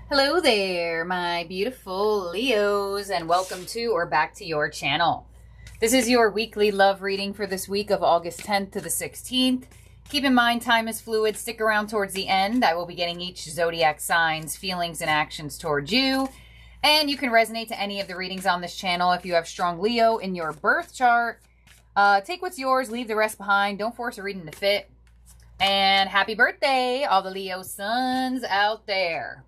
Hello there, my beautiful Leos, and welcome to or back to your channel. This is your weekly love reading for this week of August 10th to the 16th. Keep in mind, time is fluid. Stick around towards the end. I will be getting each zodiac sign's feelings and actions towards you. And you can resonate to any of the readings on this channel. If you have strong Leo in your birth chart, take what's yours, leave the rest behind. Don't force a reading to fit. And happy birthday, all the Leo suns out there.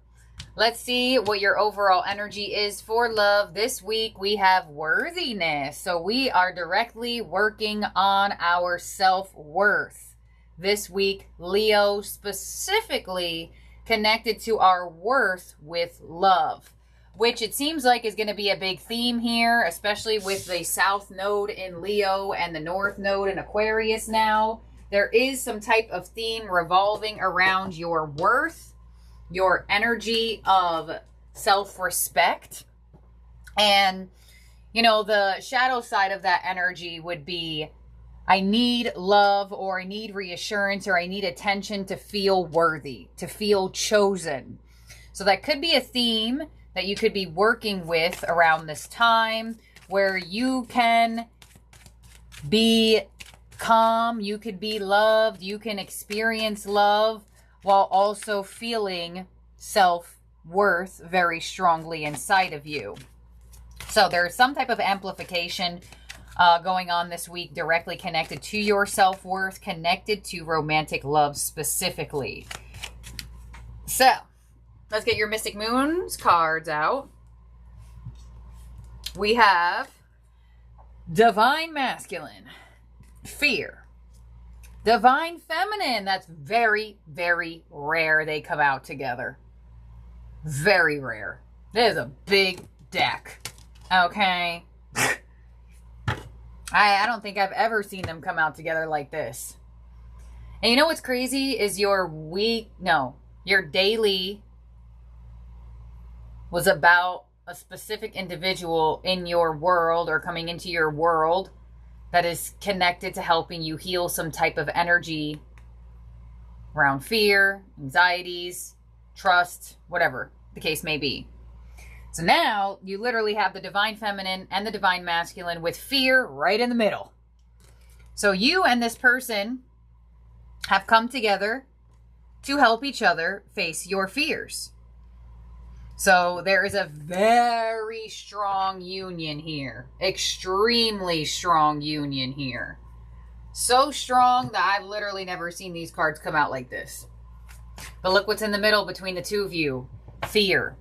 Let's see what your overall energy is for love. This week we have worthiness. So we are directly working on our self-worth. This week, Leo, specifically connected to our worth with love, which it seems like is going to be a big theme here, especially with the South Node in Leo and the North Node in Aquarius now. There is some type of theme revolving around your worth, your energy of self-respect. And, you know, the shadow side of that energy would be, I need love, or I need reassurance, or I need attention to feel worthy, to feel chosen. So that could be a theme that you could be working with around this time, where you can be calm, you could be loved, you can experience love, while also feeling self-worth very strongly inside of you. So there's some type of amplification going on this week directly connected to your self-worth, connected to romantic love specifically. So let's get your Mystic Moons cards out. We have Divine Masculine, Fear. Divine Feminine, that's very, very rare they come out together. Very rare. This is a big deck. Okay? I don't think I've ever seen them come out together like this. And you know what's crazy is your daily was about a specific individual in your world or coming into your world that is connected to helping you heal some type of energy around fear, anxieties, trust, whatever the case may be. So now you literally have the Divine Feminine and the Divine Masculine with fear right in the middle. So you and this person have come together to help each other face your fears. So there is a very strong union here. Extremely strong union here. So strong that I've literally never seen these cards come out like this. But look what's in the middle between the two of you. Fear.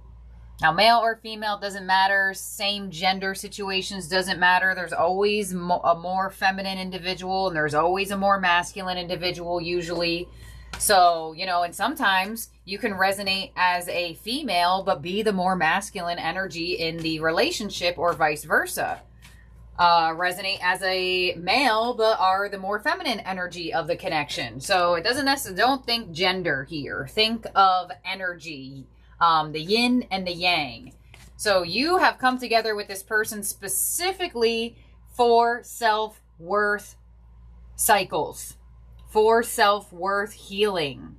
Now, male or female doesn't matter. Same gender situations doesn't matter. There's always a more feminine individual, and there's always a more masculine individual usually. So, you know, and sometimes you can resonate as a female, but be the more masculine energy in the relationship, or vice versa. Resonate as a male, but are the more feminine energy of the connection. So it doesn't necessarily, don't think gender here. Think of energy, the yin and the yang. So you have come together with this person specifically for self-worth cycles, for self-worth healing.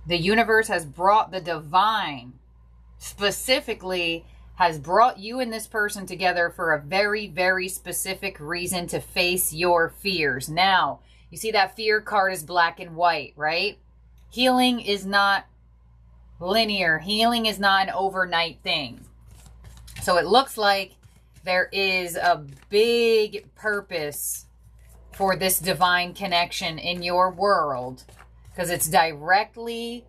The universe has brought the divine, specifically has brought you and this person together for a very, very specific reason, to face your fears. Now, you see that fear card is black and white, right? Healing is not linear. Healing is not an overnight thing. So it looks like there is a big purpose for this divine connection in your world, because it's directly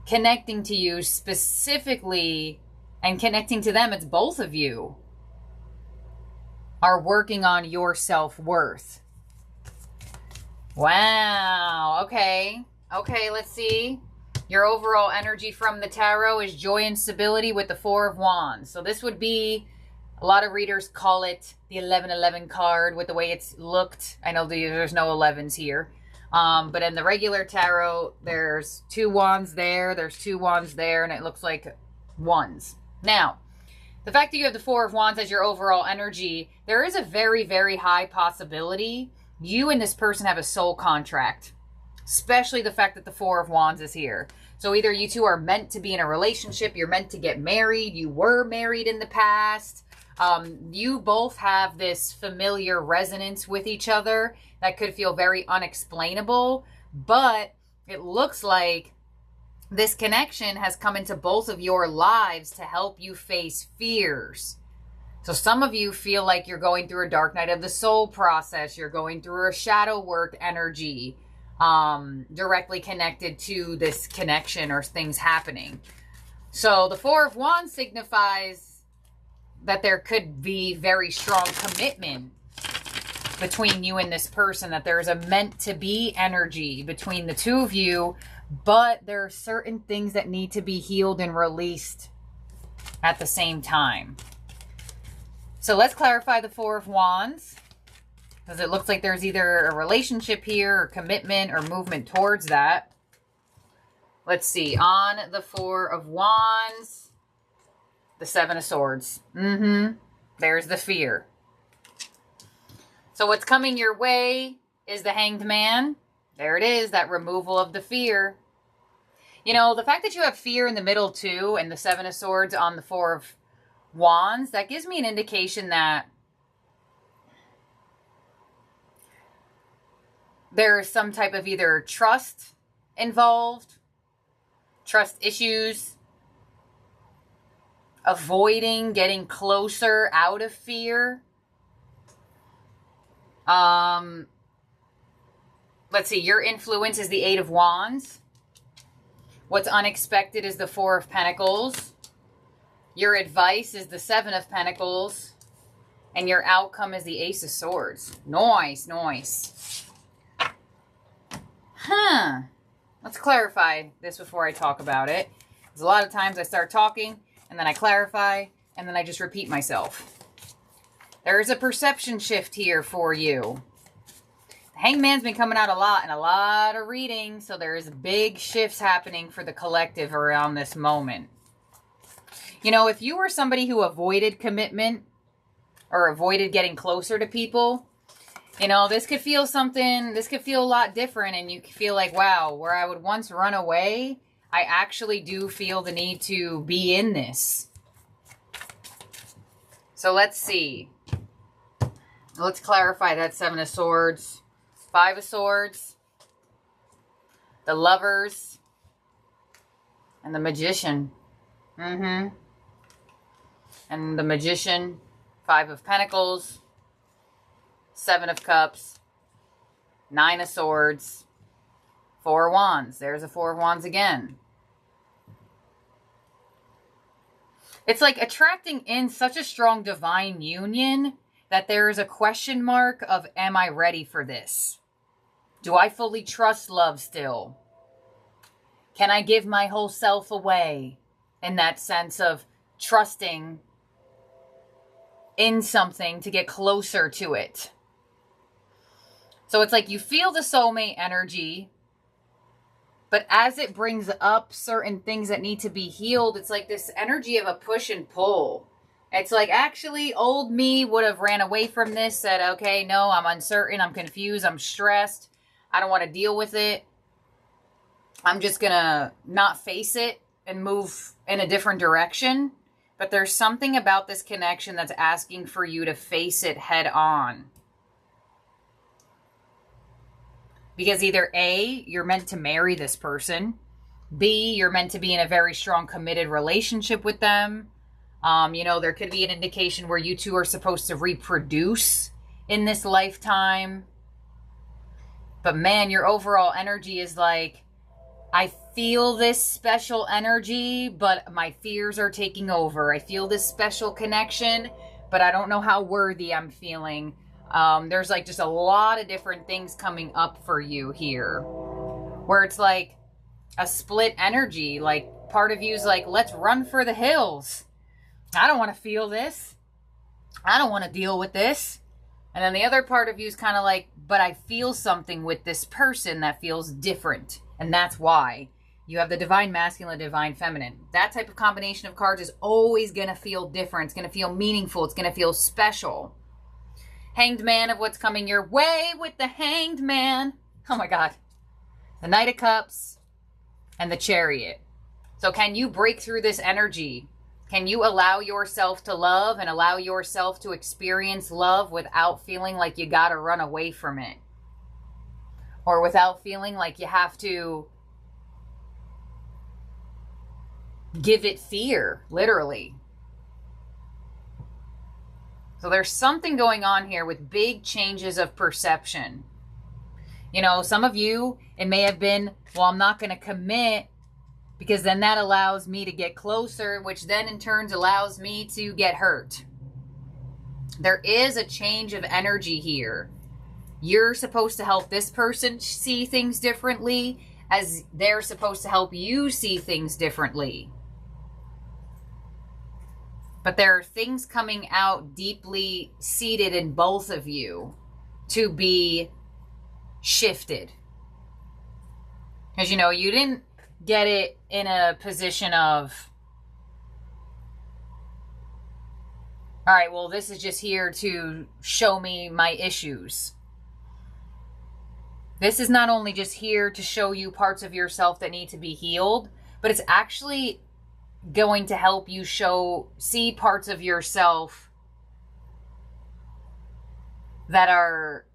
connecting to you specifically, and connecting to them. It's both of you are working on your self-worth. Wow. Okay, let's see. Your overall energy from the tarot is joy and stability with the Four of Wands. So this would be, a lot of readers call it the 1111 card with the way it's looked. I know there's no 11s here. But in the regular tarot, there's 2 wands there, there's 2 wands there, and it looks like wands. Now, the fact that you have the Four of Wands as your overall energy, there is a very, very high possibility you and this person have a soul contract. Especially the fact that the Four of Wands is here. So either you two are meant to be in a relationship, you're meant to get married, you were married in the past. You both have this familiar resonance with each other that could feel very unexplainable, but it looks like this connection has come into both of your lives to help you face fears. So some of you feel like you're going through a dark night of the soul process. You're going through a shadow work energy, directly connected to this connection or things happening. So the Four of Wands signifies that there could be very strong commitment between you and this person, that there's a meant to be energy between the two of you, but there are certain things that need to be healed and released at the same time. So let's clarify the Four of Wands, because it looks like there's either a relationship here or commitment or movement towards that. Let's see. On the Four of Wands, the Seven of Swords. There's the fear. So what's coming your way is the Hanged Man. There it is, that removal of the fear. You know, the fact that you have fear in the middle too, and the Seven of Swords on the Four of Wands, that gives me an indication that there is some type of either trust involved, trust issues, avoiding getting closer out of fear. Let's see, your influence is the Eight of Wands. What's unexpected is the Four of Pentacles. Your advice is the Seven of Pentacles. And your outcome is the Ace of Swords. Nice, nice. Let's clarify this before I talk about it. Because a lot of times I start talking, and then I clarify, and then I just repeat myself. There is a perception shift here for you. The Hanged Man's been coming out a lot in a lot of readings, so there is big shifts happening for the collective around this moment. You know, if you were somebody who avoided commitment or avoided getting closer to people, you know, this could feel a lot different, and you feel like, wow, where I would once run away, I actually do feel the need to be in this. So let's see. Let's clarify that Seven of Swords. Five of Swords. The Lovers. And the Magician. And the Magician, Five of Pentacles, Seven of Cups, Nine of Swords, Four of Wands. There's a Four of Wands again. It's like attracting in such a strong divine union that there is a question mark of, am I ready for this? Do I fully trust love still? Can I give my whole self away in that sense of trusting in something to get closer to it? So it's like you feel the soulmate energy, but as it brings up certain things that need to be healed, it's like this energy of a push and pull. It's like, actually, old me would have ran away from this, said, okay, no, I'm uncertain, I'm confused, I'm stressed, I don't want to deal with it. I'm just going to not face it and move in a different direction. But there's something about this connection that's asking for you to face it head on. Because either A, you're meant to marry this person. B, you're meant to be in a very strong committed relationship with them. You know, there could be an indication where you two are supposed to reproduce in this lifetime. But man, your overall energy is like, I feel this special energy, but my fears are taking over. I feel this special connection, but I don't know how worthy I'm feeling. There's like just a lot of different things coming up for you here, where it's like a split energy. Like part of you's like, let's run for the hills. I don't want to feel this. I don't want to deal with this. And then the other part of you is kind of like, but I feel something with this person that feels different. And that's why you have the divine masculine, divine feminine. That type of combination of cards is always going to feel different. It's going to feel meaningful. It's going to feel special. Hanged Man of what's coming your way with the Hanged Man. Oh my God. The Knight of Cups. and the Chariot. So can you break through this energy? Can you allow yourself to love and allow yourself to experience love without feeling like you got to run away from it? Or without feeling like you have to give it fear, literally. So there's something going on here with big changes of perception. You know, some of you, it may have been, well, I'm not going to commit because then that allows me to get closer, which then in turn allows me to get hurt. There is a change of energy here. You're supposed to help this person see things differently as they're supposed to help you see things differently. But there are things coming out deeply seated in both of you to be shifted. Because, you know, you didn't get it in a position of, all right, well, this is just here to show me my issues. This is not only just here to show you parts of yourself that need to be healed, but it's actually going to help you see parts of yourself that are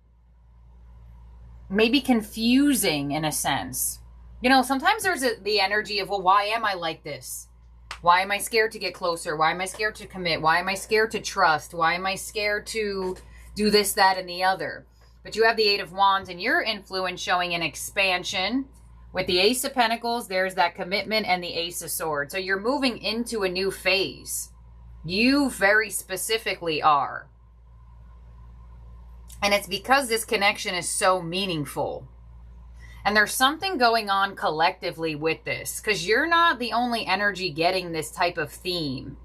maybe confusing in a sense. You know, sometimes there's the energy of, well, why am I like this? Why am I scared to get closer? Why am I scared to commit? Why am I scared to trust? Why am I scared to do this, that, and the other? But you have the Eight of Wands and your influence showing an expansion. With the Ace of Pentacles, there's that commitment and the Ace of Swords. So you're moving into a new phase. You very specifically are. And it's because this connection is so meaningful. And there's something going on collectively with this, because you're not the only energy getting this type of theme.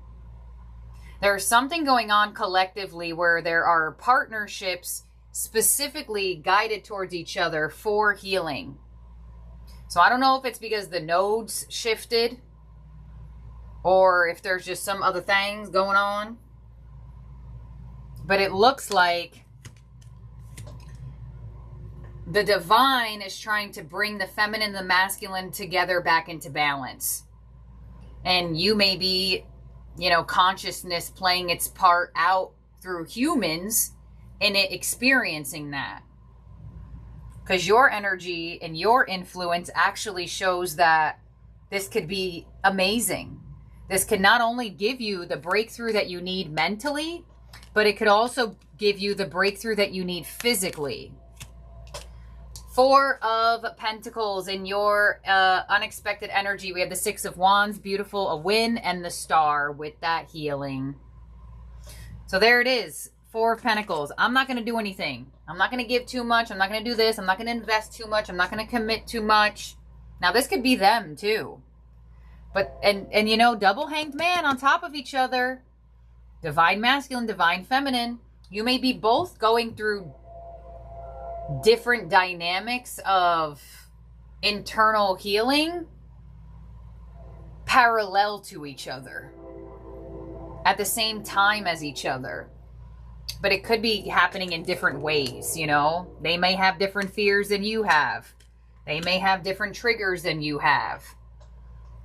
There's something going on collectively where there are partnerships specifically guided towards each other for healing. So I don't know if it's because the nodes shifted or if there's just some other things going on. But it looks like the divine is trying to bring the feminine and the masculine together back into balance. And you may be, you know, consciousness playing its part out through humans and it experiencing that. Because your energy and your influence actually shows that this could be amazing. This could not only give you the breakthrough that you need mentally, but it could also give you the breakthrough that you need physically. Four of Pentacles in your unexpected energy. We have the Six of Wands, beautiful, a win, and the Star with that healing. So there it is. Four of Pentacles. I'm not going to do anything. I'm not going to give too much. I'm not going to do this. I'm not going to invest too much. I'm not going to commit too much. Now, this could be them too. But, and you know, double hanged man on top of each other. Divine masculine, divine feminine. You may be both going through different dynamics of internal healing parallel to each other at the same time as each other. But it could be happening in different ways, you know. They may have different fears than you have. They may have different triggers than you have.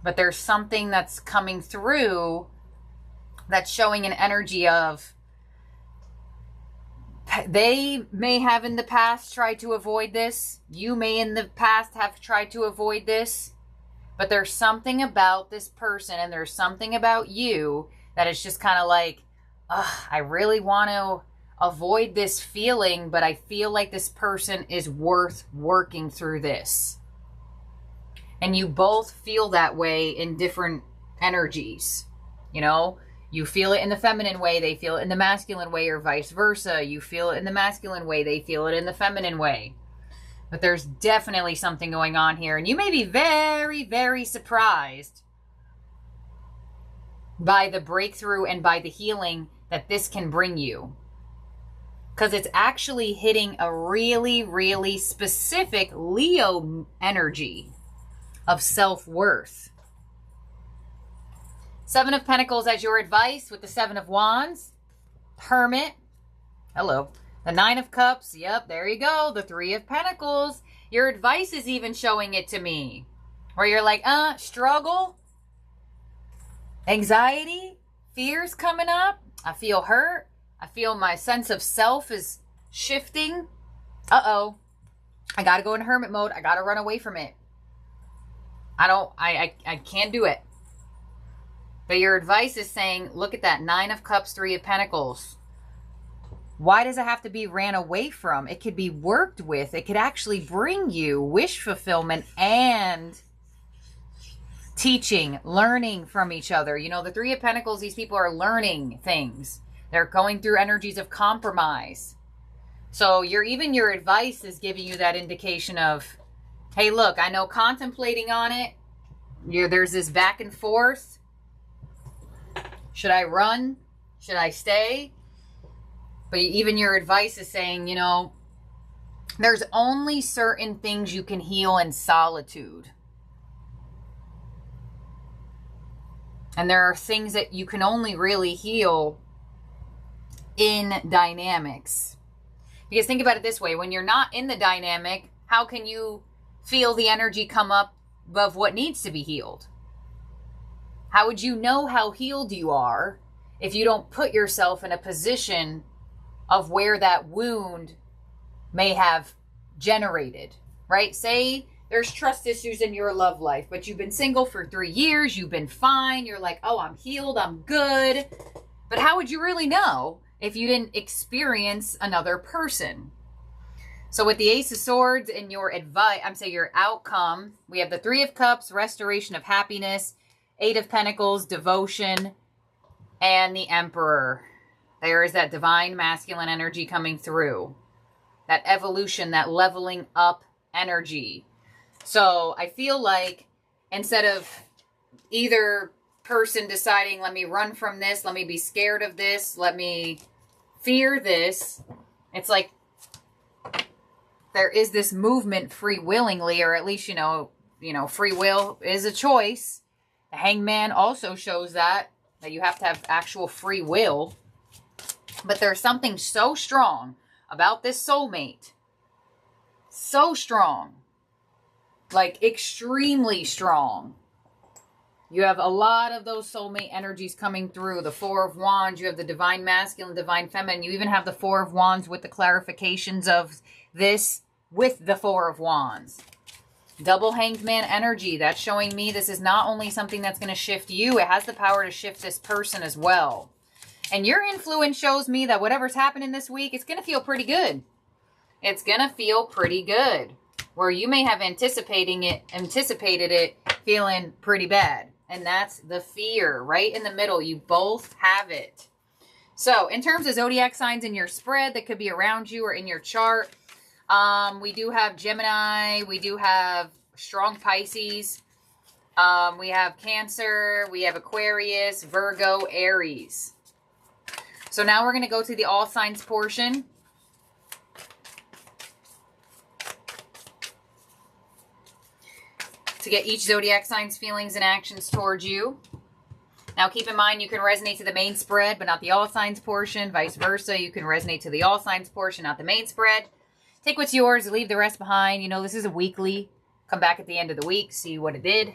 But there's something that's coming through that's showing an energy of, they may have in the past tried to avoid this. You may in the past have tried to avoid this. But there's something about this person and there's something about you that is just kind of like, I really want to avoid this feeling, but I feel like this person is worth working through this. And you both feel that way in different energies. You know, you feel it in the feminine way, they feel it in the masculine way, or vice versa. You feel it in the masculine way, they feel it in the feminine way. But there's definitely something going on here. And you may be very, very surprised by the breakthrough and by the healing that this can bring you. Because it's actually hitting a really, really specific Leo energy of self-worth. Seven of Pentacles as your advice with the Seven of Wands. Hermit. Hello. The Nine of Cups. Yep, there you go. The Three of Pentacles. Your advice is even showing it to me. Where you're like, struggle, anxiety, fears coming up. I feel hurt. I feel my sense of self is shifting. Uh-oh. I got to go in hermit mode. I got to run away from it. I can't do it. But your advice is saying, look at that. 9 of Cups, 3 of Pentacles. Why does it have to be ran away from? It could be worked with. It could actually bring you wish fulfillment and teaching, learning from each other. You know, the 3 of Pentacles, these people are learning things. They're going through energies of compromise. So even your advice is giving you that indication of, hey, look, I know contemplating on it. There's this back and forth. Should I run? Should I stay? But even your advice is saying, you know, there's only certain things you can heal in solitude. And there are things that you can only really heal in dynamics. Because think about it this way. When you're not in the dynamic, how can you feel the energy come up of what needs to be healed? How would you know how healed you are if you don't put yourself in a position of where that wound may have generated, right? Say there's trust issues in your love life, but you've been single for 3 years, you've been fine, you're like, oh, I'm healed, I'm good. But how would you really know if you didn't experience another person? So with the Ace of Swords and your advice, your outcome, we have the 3 of Cups, restoration of happiness, 8 of Pentacles, devotion, and the Emperor. There is that divine masculine energy coming through. That evolution, that leveling up energy. So I feel like instead of either person deciding, let me run from this, let me be scared of this, let me fear this, it's like there is this movement free willingly, or at least, you know, free will is a choice. The Hangman also shows that you have to have actual free will. But there's something so strong about this soulmate. So strong. Like extremely strong. You have a lot of those soulmate energies coming through. The 4 of Wands. You have the divine masculine, divine feminine. You even have the 4 of Wands with the clarifications of this with the 4 of Wands. Double Hanged Man energy. That's showing me this is not only something that's going to shift you. It has the power to shift this person as well. And your influence shows me that whatever's happening this week, it's going to feel pretty good. It's going to feel pretty good. Where you may have anticipated it feeling pretty bad. And that's the fear right in the middle. You both have it. So in terms of zodiac signs in your spread that could be around you or in your chart, we do have Gemini. We do have strong Pisces. We have Cancer. We have Aquarius, Virgo, Aries. So now we're going to go to the all signs portion. To get each zodiac sign's feelings and actions towards you. Now keep in mind you can resonate to the main spread, but not the all signs portion. Vice versa, you can resonate to the all signs portion, not the main spread. Take what's yours, leave the rest behind. You know, this is a weekly. Come back at the end of the week, see what it did.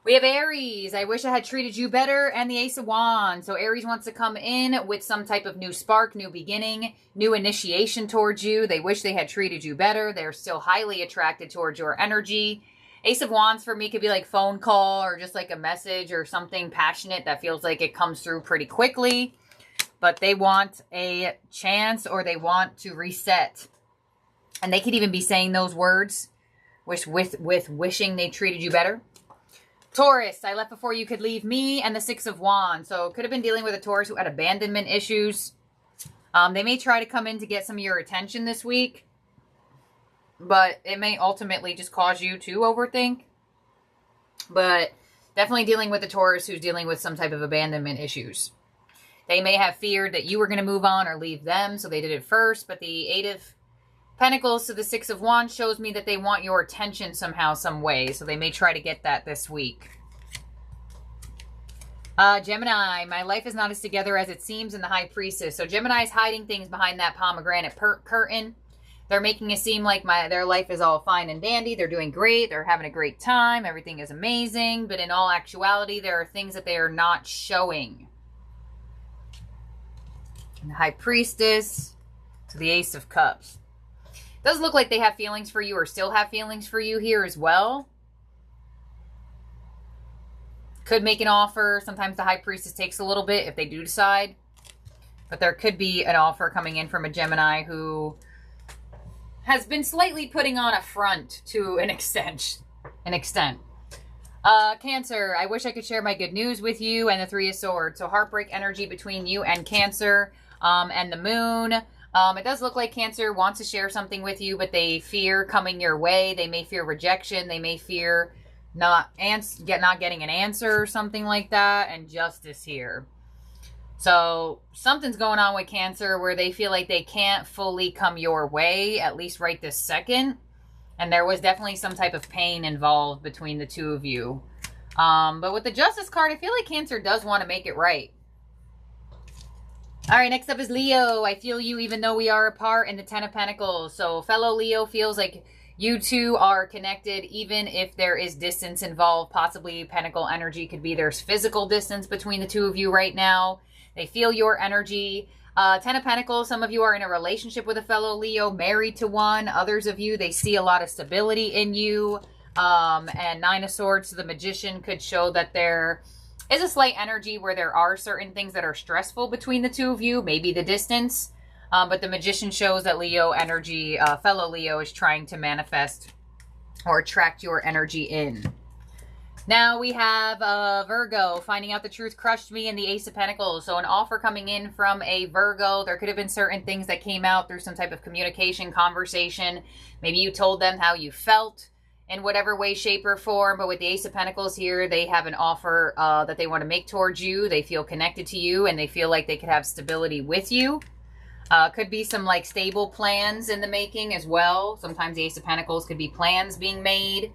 We have Aries. I wish I had treated you better. And the Ace of Wands. So Aries wants to come in with some type of new spark, new beginning, new initiation towards you. They wish they had treated you better. They're still highly attracted towards your energy. Ace of Wands for me could be like phone call or just like a message or something passionate that feels like it comes through pretty quickly. But they want a chance or they want to reset. And they could even be saying those words with wishing they treated you better. Taurus, I left before you could leave me, and the 6 of Wands. So could have been dealing with a Taurus who had abandonment issues. They may try to come in to get some of your attention this week, but it may ultimately just cause you to overthink. But definitely dealing with a Taurus who's dealing with some type of abandonment issues. They may have feared that you were going to move on or leave them, so they did it first. But the 8 of Pentacles to the 6 of Wands shows me that they want your attention somehow, some way. So they may try to get that this week. Gemini, my life is not as together as it seems in the High Priestess. So Gemini is hiding things behind that pomegranate curtain. They're making it seem like their life is all fine and dandy. They're doing great. They're having a great time. Everything is amazing. But in all actuality, there are things that they are not showing. And the High Priestess to the Ace of Cups. It does look like they have feelings for you or still have feelings for you here as well. Could make an offer. Sometimes the High Priestess takes a little bit if they do decide. But there could be an offer coming in from a Gemini who has been slightly putting on a front to an extent. Cancer, I wish I could share my good news with you, and the Three of Swords. So heartbreak energy between you and Cancer, and the Moon. It does look like Cancer wants to share something with you, but they fear coming your way. They may fear rejection. They may fear not getting an answer or something like that, and Justice here. So something's going on with Cancer where they feel like they can't fully come your way, at least right this second. And there was definitely some type of pain involved between the two of you. But with the Justice card, I feel like Cancer does want to make it right. All right, next up is Leo. I feel you even though we are apart in the Ten of Pentacles. So fellow Leo feels like you two are connected even if there is distance involved. Possibly Pentacle energy could be there's physical distance between the two of you right now. They feel your energy. Ten of Pentacles, some of you are in a relationship with a fellow Leo, married to one. Others of you, they see a lot of stability in you. And Nine of Swords, the Magician, could show that there is a slight energy where there are certain things that are stressful between the two of you, maybe the distance. But the Magician shows that Leo energy, fellow Leo, is trying to manifest or attract your energy in. Now we have Virgo, finding out the truth crushed me, and the Ace of Pentacles. So an offer coming in from a Virgo. There could have been certain things that came out through some type of communication, conversation. Maybe you told them how you felt in whatever way, shape, or form. But with the Ace of Pentacles here, they have an offer that they want to make towards you. They feel connected to you, and they feel like they could have stability with you. Could be some like stable plans in the making as well. Sometimes the Ace of Pentacles could be plans being made.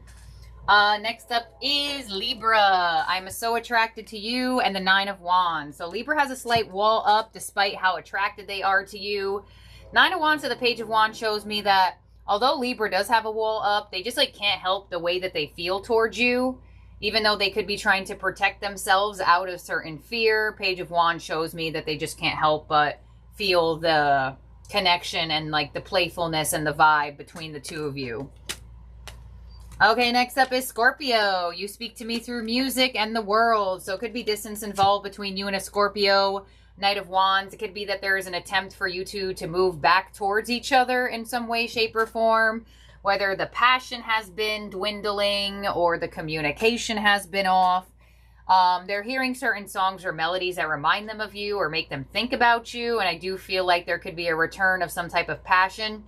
Next up is Libra. I'm so attracted to you, and the Nine of Wands. So Libra has a slight wall up despite how attracted they are to you. Nine of Wands to the Page of Wands shows me that although Libra does have a wall up, they just like can't help the way that they feel towards you. Even though they could be trying to protect themselves out of certain fear, Page of Wands shows me that they just can't help but feel the connection and like the playfulness and the vibe between the two of you. Okay, next up is Scorpio. You speak to me through music and the world. So it could be distance involved between you and a Scorpio. Knight of Wands. It could be that there is an attempt for you two to move back towards each other in some way, shape, or form. Whether the passion has been dwindling or the communication has been off. They're hearing certain songs or melodies that remind them of you or make them think about you. And I do feel like there could be a return of some type of passion,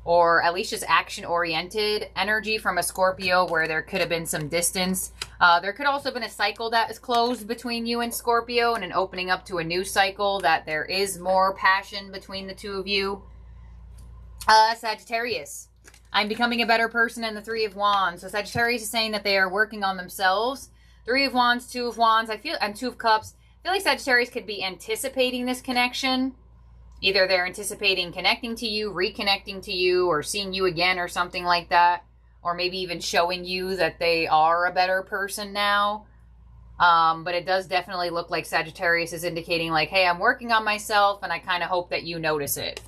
or at least just action-oriented energy from a Scorpio where there could have been some distance. There could also have been a cycle that is closed between you and Scorpio and an opening up to a new cycle that there is more passion between the two of you. Sagittarius. I'm becoming a better person, and the Three of Wands. So Sagittarius is saying that they are working on themselves. Three of Wands, Two of Wands, and Two of Cups. I feel like Sagittarius could be anticipating this connection. Either they're anticipating connecting to you, reconnecting to you, or seeing you again or something like that. Or maybe even showing you that they are a better person now. But it does definitely look like Sagittarius is indicating like, hey, I'm working on myself and I kind of hope that you notice it.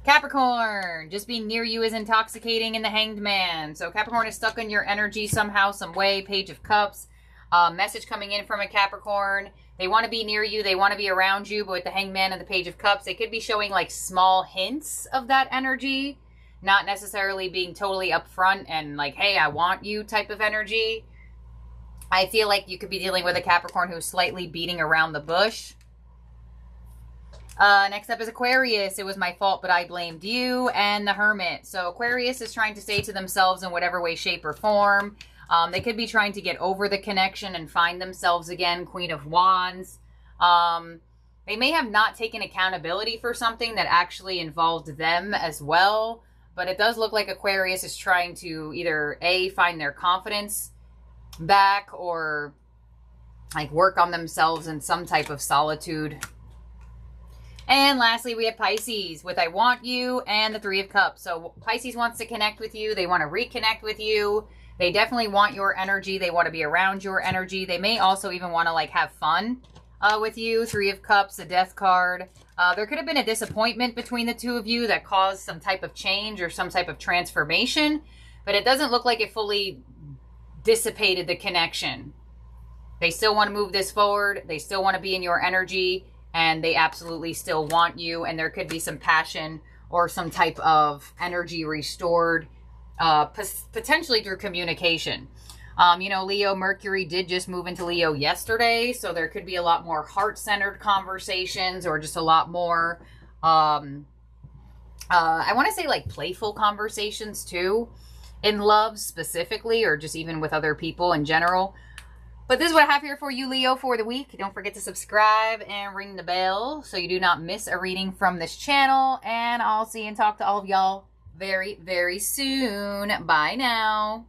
Capricorn, just being near you is intoxicating in the Hanged Man. So Capricorn is stuck in your energy somehow, some way. Page of Cups. Message coming in from a Capricorn. They want to be near you. They want to be around you. But with the Hanged Man and the Page of Cups, they could be showing like small hints of that energy. Not necessarily being totally upfront and like, hey, I want you type of energy. I feel like you could be dealing with a Capricorn who's slightly beating around the bush. Next up is Aquarius. It was my fault, but I blamed you. And the Hermit. So Aquarius is trying to say to themselves in whatever way, shape, or form. They could be trying to get over the connection and find themselves again. Queen of Wands. They may have not taken accountability for something that actually involved them as well. But it does look like Aquarius is trying to either A, find their confidence back, or like work on themselves in some type of solitude. And lastly, we have Pisces with I want you and the Three of Cups. So Pisces wants to connect with you. They want to reconnect with you. They definitely want your energy. They want to be around your energy. They may also even want to like have fun with you. Three of Cups, the Death card. There could have been a disappointment between the two of you that caused some type of change or some type of transformation. But it doesn't look like it fully dissipated the connection. They still want to move this forward. They still want to be in your energy. And they absolutely still want you. And there could be some passion or some type of energy restored, potentially through communication. You know, Leo, Mercury did just move into Leo yesterday. So there could be a lot more heart-centered conversations or just a lot more, I want to say like playful conversations too. In love specifically, or just even with other people in general. But this is what I have here for you, Leo, for the week. Don't forget to subscribe and ring the bell so you do not miss a reading from this channel. And I'll see and talk to all of y'all very, very soon. Bye now.